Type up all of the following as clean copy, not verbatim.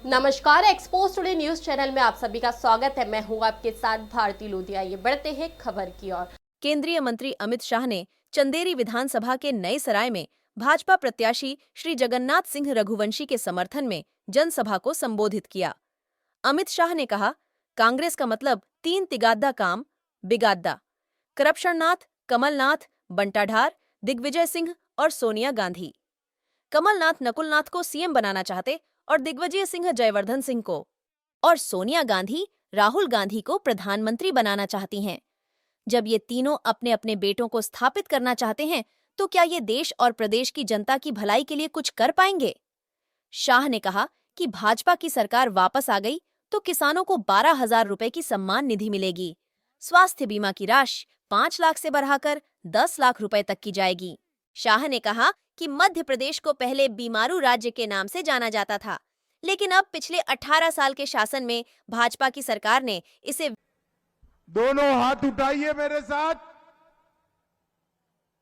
नमस्कार, expose today news channel में आप सभी का स्वागत है। मैं हूं आपके साथ भारती लोधिया। ये बढ़ते हैं खबर की ओर। केंद्रीय मंत्री अमित शाह ने चंदेरी विधानसभा के नए सराय में भाजपा प्रत्याशी श्री जगन्नाथ सिंह रघुवंशी के समर्थन में जनसभा को संबोधित किया। अमित शाह ने कहा, कांग्रेस का मतलब 3 तिगादा काम बिगादा, करप्शननाथ, कमलनाथ, बंटाढार, दिग्विजय सिंह और सोनिया गांधी। कमलनाथ नकुलनाथ को सीएम बनाना चाहते और दिग्विजय सिंह जयवर्धन सिंह को, और सोनिया गांधी राहुल गांधी को प्रधानमंत्री बनाना चाहती हैं। जब ये तीनों अपने अपने बेटों को स्थापित करना चाहते हैं, तो क्या ये देश और प्रदेश की जनता की भलाई के लिए कुछ कर पाएंगे? शाह ने कहा कि भाजपा की सरकार वापस आ गई तो किसानों को 12,000 रुपए की सम्मान निधि मिलेगी। स्वास्थ्य बीमा की राशि 5 लाख से बढ़ाकर 10 लाख रुपए तक की जाएगी। शाह ने कहा कि मध्य प्रदेश को पहले बीमारू राज्य के नाम से जाना जाता था, लेकिन अब पिछले 18 साल के शासन में भाजपा की सरकार ने इसे दोनों हाथ उठाइए मेरे साथ,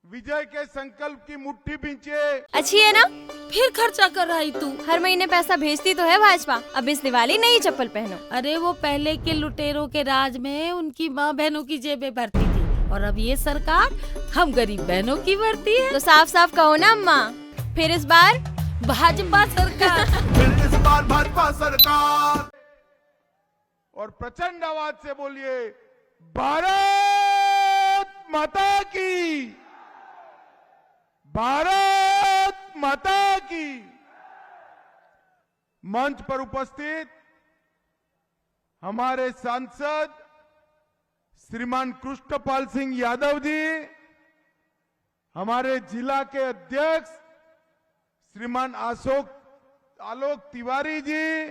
विजय के संकल्प की मुट्ठी पीछे। अच्छी है ना? फिर खर्चा कर रही तू। हर महीने पैसा भेजती तो है भाजपा। अब इस दिवाली नई चप्पल पहनो। अरे वो पहले के लुटेरों के राज में उनकी माँ बहनों की जेबें भरती थी, और अब ये सरकार हम गरीब बहनों की भरती है। तो साफ साफ कहो ना अम्मा, फिर इस बार भाजपा सरकार। फिर इस बार भाजपा सरकार। और प्रचंड आवाज से बोलिए, भारत माता की, भारत माता की। मंच पर उपस्थित हमारे सांसद श्रीमान कृष्णपाल सिंह यादव जी, हमारे जिला के अध्यक्ष श्रीमान आलोक तिवारी जी,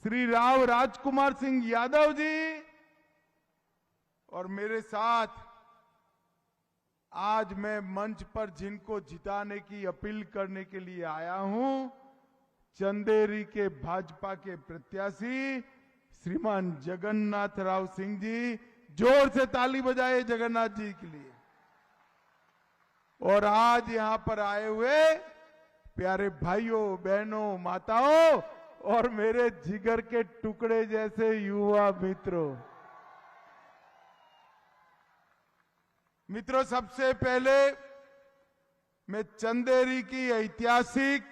श्री राव राजकुमार सिंह यादव जी, और मेरे साथ आज मैं मंच पर जिनको जिताने की अपील करने के लिए आया हूं, चंदेरी के भाजपा के प्रत्याशी श्रीमान जगन्नाथ राव सिंह जी। जोर से ताली बजाए जगन्नाथ जी के लिए। और आज यहां पर आए हुए प्यारे भाइयों, बहनों, माताओं और मेरे जिगर के टुकड़े जैसे युवा मित्रों, सबसे पहले मैं चंदेरी की ऐतिहासिक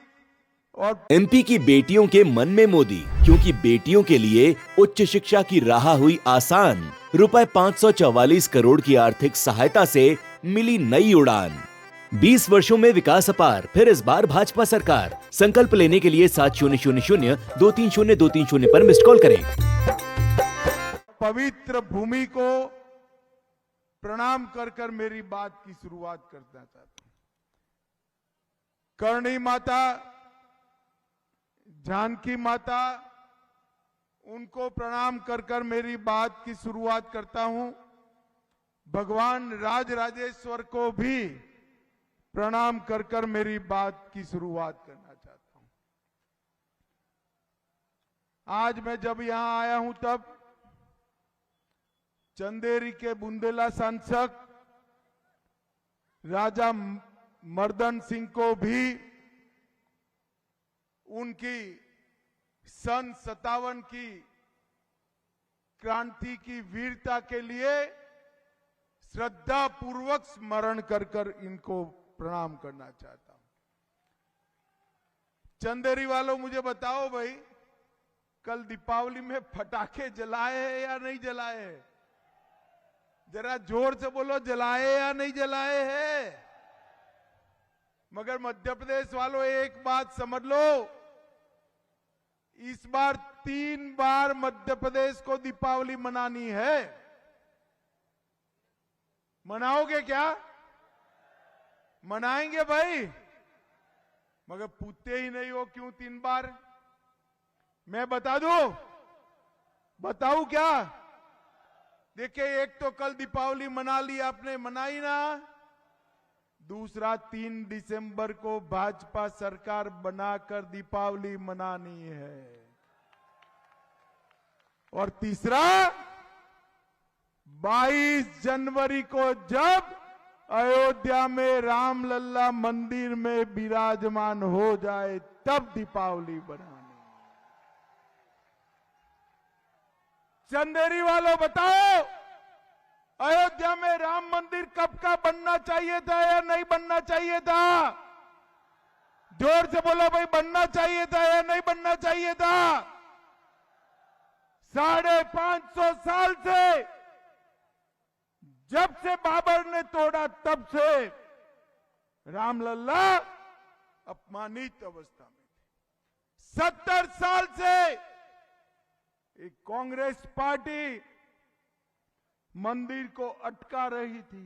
और एमपी की बेटियों के मन में मोदी, क्योंकि बेटियों के लिए उच्च शिक्षा की राह हुई आसान। रुपए 544 करोड़ की आर्थिक सहायता से मिली नई उड़ान। 20 वर्षों में विकास अपार, फिर इस बार भाजपा सरकार। संकल्प लेने के लिए 7000230230 पर मिस्ड कॉल करें। पवित्र भूमि को प्रणाम कर कर मेरी बात की शुरुआत करना चाहता हूं। करणी माता, जानकी माता, उनको प्रणाम कर कर मेरी बात की शुरुआत करता हूं। भगवान राजराजेश्वर को भी प्रणाम कर कर मेरी बात की शुरुआत करना चाहता हूं। आज मैं जब यहां आया हूं तब चंदेरी के बुंदेला सांसद राजा मर्दन सिंह को भी उनकी सन 57 की क्रांति की वीरता के लिए श्रद्धा पूर्वक स्मरण कर कर इनको प्रणाम करना चाहता हूं। चंदेरी वालों, मुझे बताओ भाई, कल दीपावली में पटाखे जलाए हैं या नहीं जलाए हैं? जरा जोर से बोलो, जलाए या नहीं जलाए हैं? मगर मध्य प्रदेश वालों, एक बात समझ लो, इस बार 3 बार मध्य प्रदेश को दीपावली मनानी है। मनाओगे क्या? मनाएंगे भाई, मगर पूछते ही नहीं हो क्यों 3 बार। मैं बता दूं, बताऊं क्या? देखिए, एक तो कल दीपावली मना ली आपने, मनाई ना। दूसरा, 3 दिसंबर को भाजपा सरकार बनाकर दीपावली मनानी है। और तीसरा, 22 जनवरी को जब अयोध्या में रामलल्ला मंदिर में विराजमान हो जाए तब दीपावली बनानी। चंदेरी वालों बताओ, अयोध्या में राम मंदिर कब का बनना चाहिए था या नहीं बनना चाहिए था? जोर से बोलो भाई, बनना चाहिए था या नहीं बनना चाहिए था? 550 साल से, जब से बाबर ने तोड़ा तब से रामलल्ला अपमानित अवस्था में थे। 70 साल से एक कांग्रेस पार्टी मंदिर को अटका रही थी,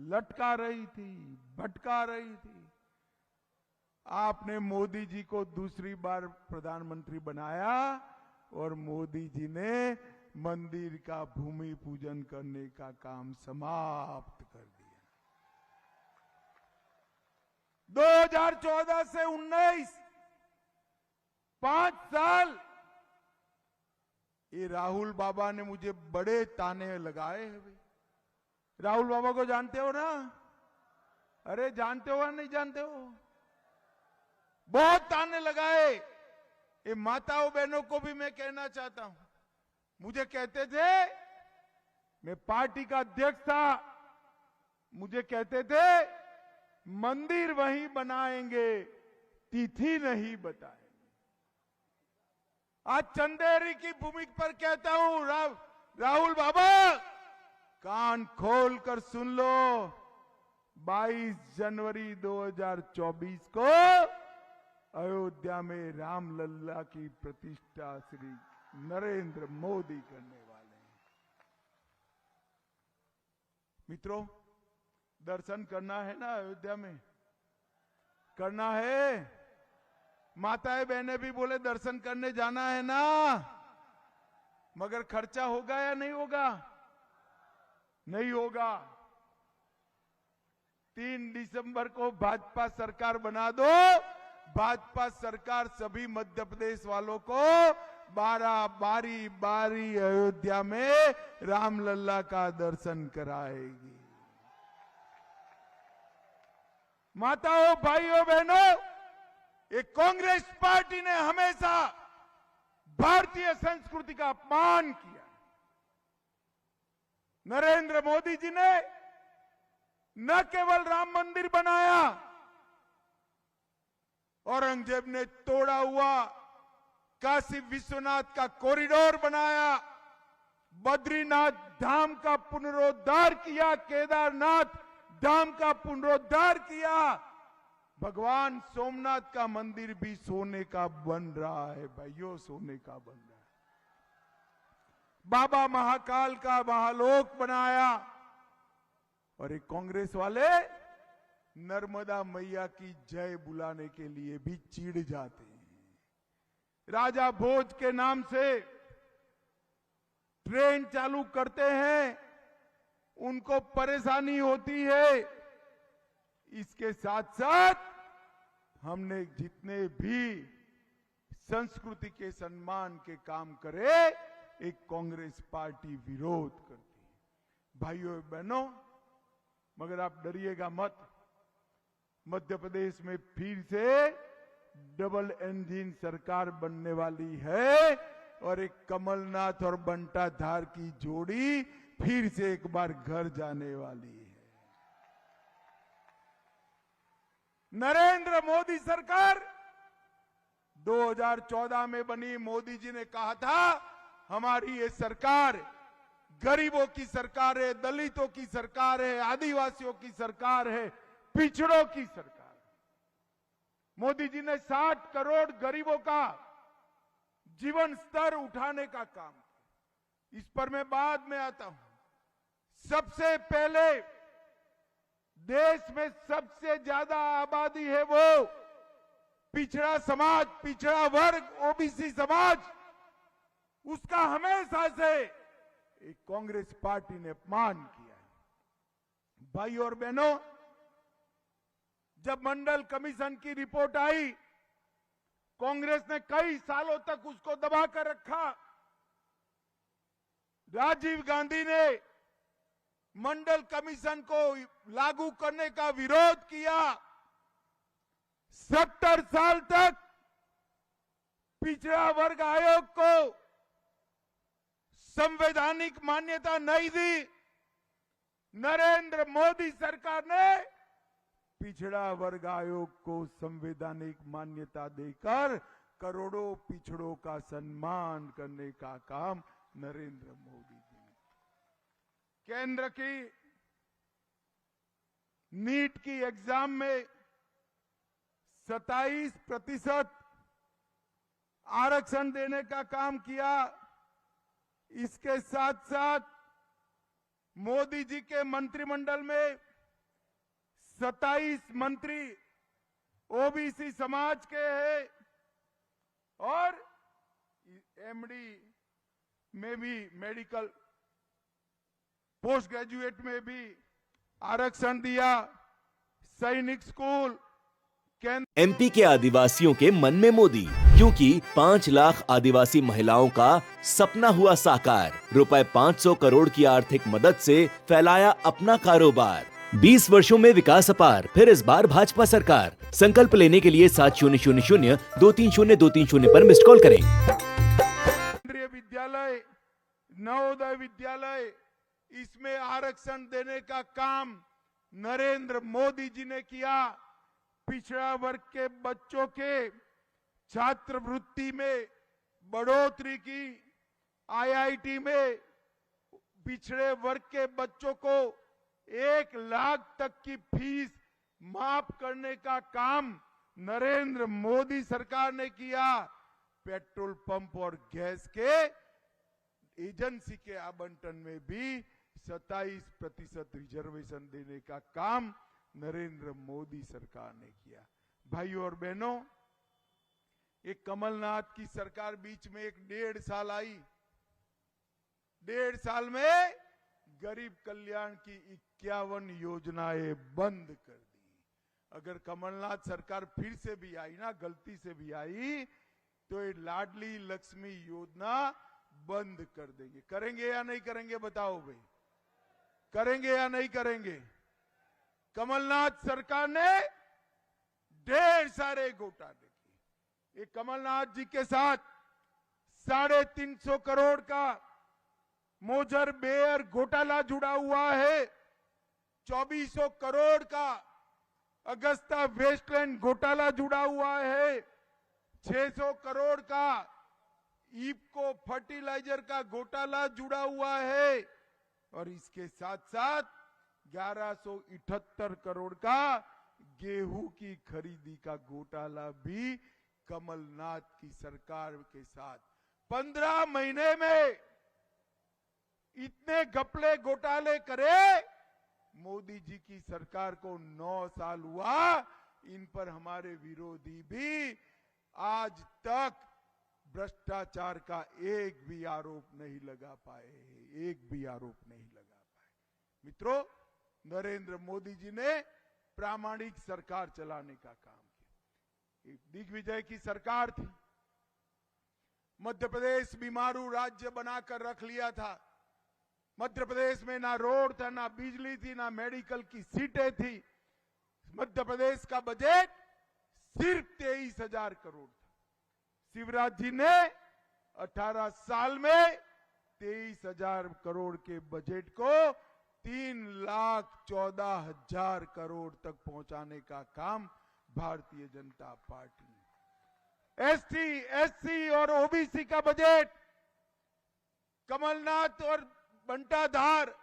लटका रही थी, भटका रही थी। आपने मोदी जी को दूसरी बार प्रधानमंत्री बनाया और मोदी जी ने मंदिर का भूमि पूजन करने का काम समाप्त कर दिया। 2014 से 19, 5 साल ये राहुल बाबा ने मुझे बड़े ताने लगाए हैं भाई। राहुल बाबा को जानते हो ना? अरे जानते हो या नहीं जानते हो? बहुत ताने लगाए। ये माताओं बहनों को भी मैं कहना चाहता हूं, मुझे कहते थे, मैं पार्टी का अध्यक्ष था, मुझे कहते थे मंदिर वहीं बनाएंगे, तिथि नहीं बताएंगे। आज चंदेरी की भूमि पर कहता हूं, राहुल बाबा कान खोल कर सुन लो, 22 जनवरी 2024 को अयोध्या में रामलल्ला की प्रतिष्ठा श्री नरेंद्र मोदी करने वाले हैं। मित्रों, दर्शन करना है ना अयोध्या में? करना है? माताएं बहनें भी बोले दर्शन करने जाना है ना, मगर खर्चा होगा या नहीं होगा? नहीं होगा। 3 दिसंबर को भाजपा सरकार बना दो। भाजपा सरकार सभी मध्य प्रदेश वालों को बारी बारी अयोध्या में रामलल्ला का दर्शन कराएगी। माताओं, भाइयों, बहनों, एक कांग्रेस पार्टी ने हमेशा भारतीय संस्कृति का अपमान किया। नरेंद्र मोदी जी ने न केवल राम मंदिर बनाया, औरंगजेब ने तोड़ा हुआ काशी विश्वनाथ का कॉरिडोर बनाया, बद्रीनाथ धाम का पुनरोद्धार किया, केदारनाथ धाम का पुनरोद्धार किया। भगवान सोमनाथ का मंदिर भी सोने का बन रहा है भाइयों, सोने का बन रहा है। बाबा महाकाल का महालोक बनाया। और एक कांग्रेस वाले नर्मदा मैया की जय बुलाने के लिए भी चिढ़ जाते हैं। राजा भोज के नाम से ट्रेन चालू करते हैं, उनको परेशानी होती है। इसके साथ साथ हमने जितने भी संस्कृति के सम्मान के काम करे, एक कांग्रेस पार्टी विरोध करती है। भाइयों बहनों, मगर आप डरिएगा मत। मध्य प्रदेश में फिर से डबल इंजन सरकार बनने वाली है और एक कमलनाथ और बंटाधार की जोड़ी फिर से एक बार घर जाने वाली है। नरेंद्र मोदी सरकार 2014 में बनी। मोदी जी ने कहा था हमारी ये सरकार गरीबों की सरकार है, दलितों की सरकार है, आदिवासियों की सरकार है, पिछड़ों की सरकार। मोदी जी ने 60 करोड़ गरीबों का जीवन स्तर उठाने का काम किया। इस पर मैं बाद में आता हूं। सबसे पहले देश में सबसे ज्यादा आबादी है वो पिछड़ा समाज, पिछड़ा वर्ग, ओबीसी समाज। उसका हमेशा से एक कांग्रेस पार्टी ने अपमान किया है। भाई और बहनों, जब मंडल कमीशन की रिपोर्ट आई, कांग्रेस ने कई सालों तक उसको दबाकर रखा। राजीव गांधी ने मंडल कमीशन को लागू करने का विरोध किया। 70 साल तक पिछड़ा वर्ग आयोग को संवैधानिक मान्यता नहीं दी। नरेंद्र मोदी सरकार ने पिछड़ा वर्ग आयोग को संवैधानिक मान्यता देकर करोड़ों पिछड़ों का सम्मान करने का काम नरेंद्र मोदी जी ने। केंद्र की नीट की एग्जाम में 27% आरक्षण देने का काम किया। इसके साथ साथ मोदी जी के मंत्रिमंडल में 27 मंत्री ओबीसी समाज के हैं और एमडी में भी, मेडिकल पोस्ट ग्रेजुएट में भी आरक्षण दिया। सैनिक स्कूल एमपी के आदिवासियों के मन में मोदी, क्योंकि 5 लाख आदिवासी महिलाओं का सपना हुआ साकार। रुपए 500 करोड़ की आर्थिक मदद से फैलाया अपना कारोबार। 20 वर्षों में विकास अपार, फिर इस बार भाजपा सरकार। संकल्प लेने के लिए 7000-230-230 पर मिस्ड कॉल करें। केंद्रीय विद्यालय, नवोदय विद्यालय, इसमें आरक्षण देने का काम नरेंद्र मोदी जी ने किया। पिछड़ा वर्ग के बच्चों के छात्रवृत्ति में बढ़ोतरी की। आईआईटी में पिछड़े वर्ग के बच्चों को 1 लाख तक की फीस माफ करने का काम नरेंद्र मोदी सरकार ने किया। पेट्रोल पंप और गैस के एजेंसी के आवंटन में भी 27% रिजर्वेशन देने का काम नरेंद्र मोदी सरकार ने किया। भाइयों और बहनों, एक कमलनाथ की सरकार बीच में 1.5 साल आई। 1.5 साल में गरीब कल्याण की 51 योजनाएं बंद कर दी। अगर कमलनाथ सरकार फिर से भी आई ना, गलती से भी आई, तो ये लाडली लक्ष्मी योजना बंद कर देंगे। करेंगे या नहीं करेंगे बताओ भाई, करेंगे या नहीं करेंगे? कमलनाथ सरकार ने ढेर सारे घोटाले किए। एक कमलनाथ जी के साथ 350 करोड़ का मोजर बेयर घोटाला जुड़ा हुआ है। 2400 करोड़ का अगस्ता वेस्टलैंड घोटाला जुड़ा हुआ है। 600 करोड़ का इफको फर्टिलाइजर का घोटाला जुड़ा हुआ है। और इसके साथ साथ 1178 करोड़ का गेहूं की खरीदी का घोटाला भी कमलनाथ की सरकार के साथ 15 महीने में इतने घपले घोटाले करे। मोदी जी की सरकार को 9 साल हुआ, इन पर हमारे विरोधी भी आज तक भ्रष्टाचार का एक भी आरोप नहीं लगा पाए, एक भी आरोप नहीं लगा पाए। मित्रों, नरेंद्र मोदी जी ने प्रामाणिक सरकार चलाने का काम किया। एक दिग्विजय की सरकार थी। मध्य प्रदेश बीमारू राज्य बनाकर रख लिया था। मध्य प्रदेश में ना रोड था, ना बिजली थी, ना मेडिकल की सीटें थी। मध्य प्रदेश का बजट सिर्फ 23,000 करोड़ था। शिवराज जी ने 18 साल में 23,000 करोड़ के बजट को 3,14,000 करोड़ तक पहुंचाने का काम भारतीय जनता पार्टी ने। एसटी, एससी और ओबीसी का बजट कमलनाथ और बंटाधार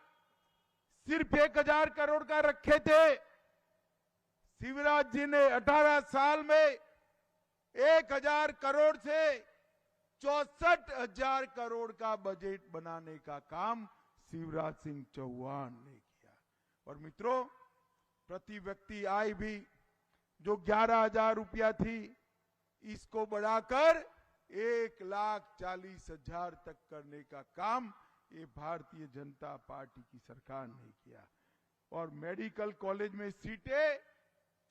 सिर्फ 1,000 करोड़ का रखे थे। शिवराज जी ने 18 साल में 1,000 करोड़ से 64,000 करोड़ का बजट बनाने का काम शिवराज सिंह चौहान ने किया। और मित्रों, प्रति व्यक्ति आय भी जो 11,000 रुपया थी, इसको बढ़ाकर 1,40,000 तक करने का काम ये भारतीय जनता पार्टी की सरकार ने किया। और मेडिकल कॉलेज में सीटें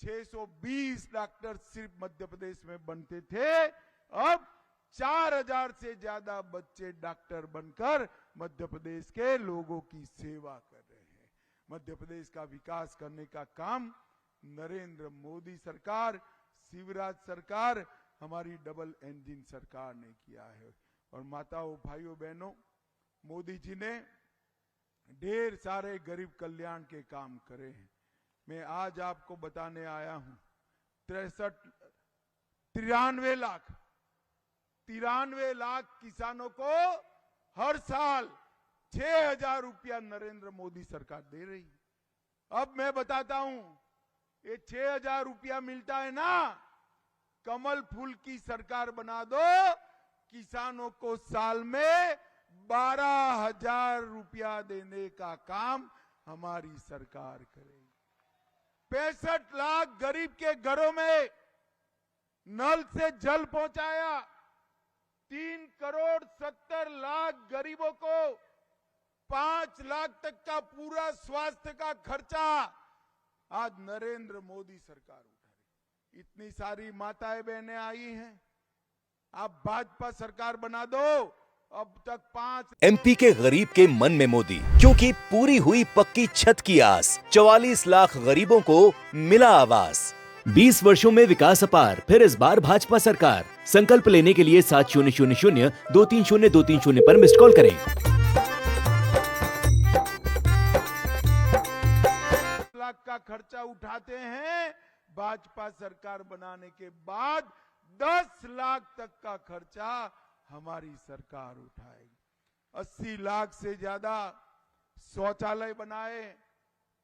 620 डॉक्टर सिर्फ मध्य प्रदेश में बनते थे, अब 4,000 से ज्यादा बच्चे डॉक्टर बनकर मध्य प्रदेश के लोगों की सेवा कर रहे हैं। मध्य प्रदेश का विकास करने का काम नरेंद्र मोदी सरकार, शिवराज सरकार, हमारी डबल इंजन सरकार ने किया है। और माताओं, भाइयों, बहनों, मोदी जी ने ढेर सारे गरीब कल्याण के काम करे हैं। मैं आज आपको बताने आया हूं 93 लाख किसानों को हर साल 6,000 रुपया नरेंद्र मोदी सरकार दे रही है। अब मैं बताता हूं, ये 6,000 रुपया मिलता है ना, कमल फूल की सरकार बना दो, किसानों को साल में 12,000 रुपया देने का काम हमारी सरकार करेगी। 65 लाख गरीब के घरों में नल से जल पहुंचाया। 3,70,00,000 गरीबों को 5 लाख तक का पूरा स्वास्थ्य का खर्चा आज नरेंद्र मोदी सरकार उठा रही। इतनी सारी माताएं बहनें आई हैं, आप भाजपा सरकार बना दो। अब तक 5 एमपी के गरीब के मन में मोदी, क्योंकि पूरी हुई पक्की छत की आस। 44 लाख गरीबों को मिला आवास। 20 वर्षों में विकास अपार, फिर इस बार भाजपा सरकार। संकल्प लेने के लिए 7000-230-230 पर मिस्ड कॉल करें। लाख का खर्चा उठाते हैं, भाजपा सरकार बनाने के बाद 10 लाख तक का खर्चा हमारी सरकार उठाएगी। 80 लाख से ज्यादा शौचालय बनाए,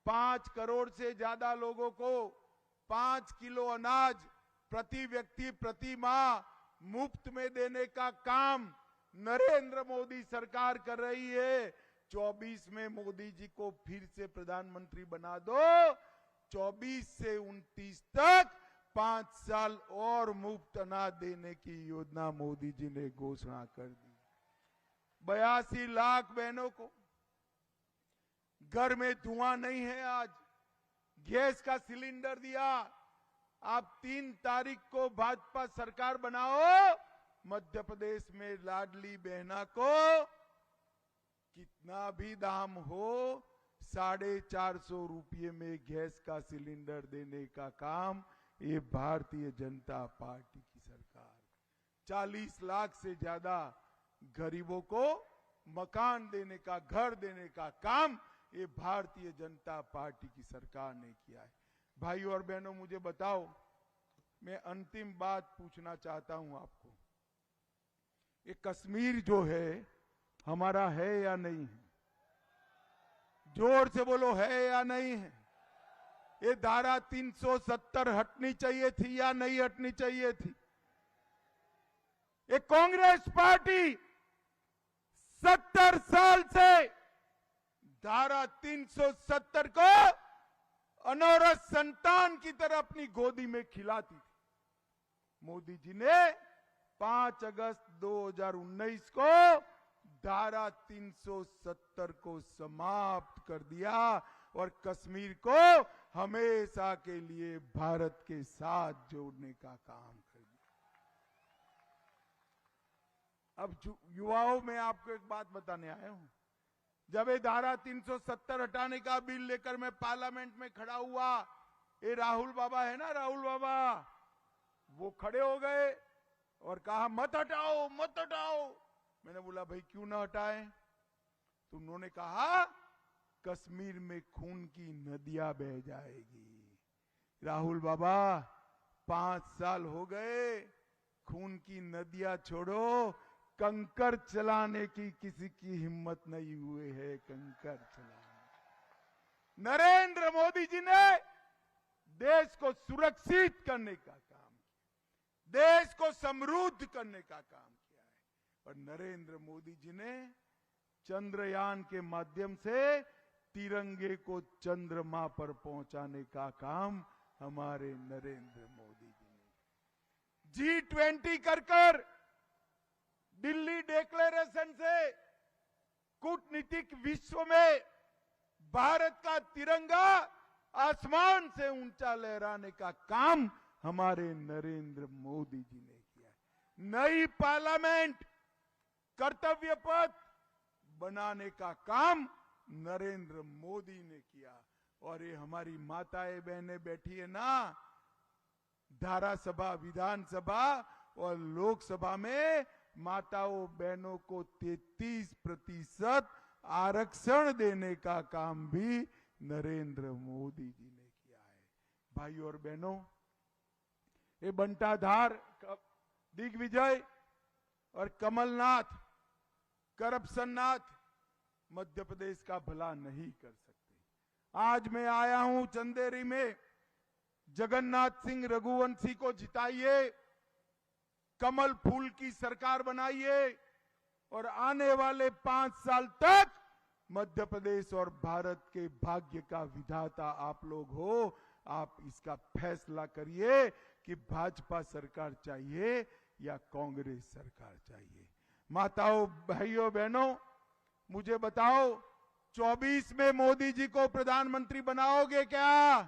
5 करोड़ से ज्यादा लोगों को 5 किलो अनाज प्रति व्यक्ति प्रति माह मुफ्त में देने का काम नरेंद्र मोदी सरकार कर रही है। 24 में मोदी जी को फिर से प्रधानमंत्री बना दो। 24 से 29 तक 5 साल और मुफ्त अनाज देने की योजना मोदी जी ने घोषणा कर दी। 82 लाख बहनों को घर में धुआं नहीं है, आज गैस का सिलेंडर दिया। आप 3 तारीख को भाजपा सरकार बनाओ, मध्य प्रदेश में लाडली बहना को कितना भी दाम हो 450 रुपये में गैस का सिलेंडर देने का काम ये भारतीय जनता पार्टी की सरकार। 40 लाख से ज्यादा गरीबों को मकान देने का, घर देने का काम ये भारतीय जनता पार्टी की सरकार ने किया है। भाइयों और बहनों, मुझे बताओ, मैं अंतिम बात पूछना चाहता हूं आपको, ये कश्मीर जो है हमारा है या नहीं है? जोर से बोलो, है या नहीं है? ये धारा 370 हटनी चाहिए थी या नहीं हटनी चाहिए थी? ये कांग्रेस पार्टी 70 साल से धारा 370 को अनौरत संतान की तरह अपनी गोदी में खिलाती थी। मोदी जी ने 5 अगस्त 2019 को धारा 370 को समाप्त कर दिया और कश्मीर को हमेशा के लिए भारत के साथ जोड़ने का काम कर दिया। अब युवाओं में आपको एक बात बताने आया हूं। जब ये धारा 370 हटाने का बिल लेकर मैं पार्लियामेंट में खड़ा हुआ, ये राहुल बाबा है ना, राहुल बाबा, वो खड़े हो गए और कहा मत हटाओ मत हटाओ। मैंने बोला भाई क्यों ना हटाएं? तो उन्होंने कहा कश्मीर में खून की नदियां बह जाएगी। राहुल बाबा 5 साल हो गए, खून की नदियां छोड़ो, कंकर चलाने की किसी की हिम्मत नहीं हुए है। कंकर चलाने नरेंद्र मोदी जी ने देश को सुरक्षित करने का काम किया, देश को समृद्ध करने का काम किया है। और नरेंद्र मोदी जी ने चंद्रयान के माध्यम से तिरंगे को चंद्रमा पर पहुंचाने का काम हमारे नरेंद्र मोदी जी ने। G20 कर दिल्ली डिक्लेरेशन से कूटनीतिक विश्व में भारत का तिरंगा आसमान से ऊंचा लहराने का काम हमारे नरेंद्र मोदी जी ने किया है। नई पार्लियामेंट कर्तव्य पथ बनाने का काम नरेंद्र मोदी ने किया। और ये हमारी माताएं बहनें बैठी है ना, धारा सभा, विधानसभा और लोकसभा में माताओं बहनों को 33% आरक्षण देने का काम भी नरेंद्र मोदी जी ने किया है। भाइयों और बहनों, ये बंटाधार, दिग्विजय और कमलनाथ, करप्शननाथ मध्य प्रदेश का भला नहीं कर सकते। आज मैं आया हूं चंदेरी में, जगन्नाथ सिंह रघुवंशी को जिताइए, कमल फूल की सरकार बनाइए और आने वाले 5 साल तक मध्य प्रदेश और भारत के भाग्य का विधाता आप लोग हो। आप इसका फैसला करिए कि भाजपा सरकार चाहिए या कांग्रेस सरकार चाहिए। माताओं, भाइयों, बहनों, मुझे बताओ, 24 में मोदी जी को प्रधानमंत्री बनाओगे क्या?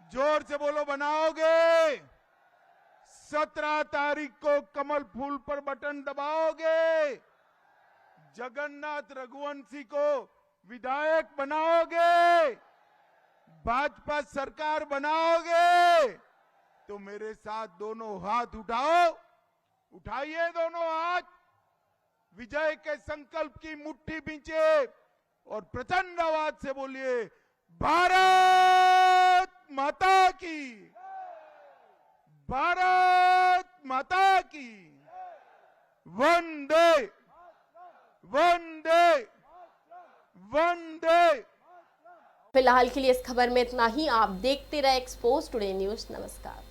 जोर से बोलो, बनाओगे? 17 तारीख को कमल फूल पर बटन दबाओगे? जगन्नाथ रघुवंशी को विधायक बनाओगे? भाजपा सरकार बनाओगे? तो मेरे साथ दोनों हाथ उठाओ, उठाइए दोनों हाथ, विजय के संकल्प की मुट्ठी बींचे और प्रचंड आवाज से बोलिए, भारत माता की, भारत माता की, वंदे वंदे वंदे। फिलहाल के लिए इस खबर में इतना ही। आप देखते रहे एक्सपोज टुडे न्यूज। नमस्कार।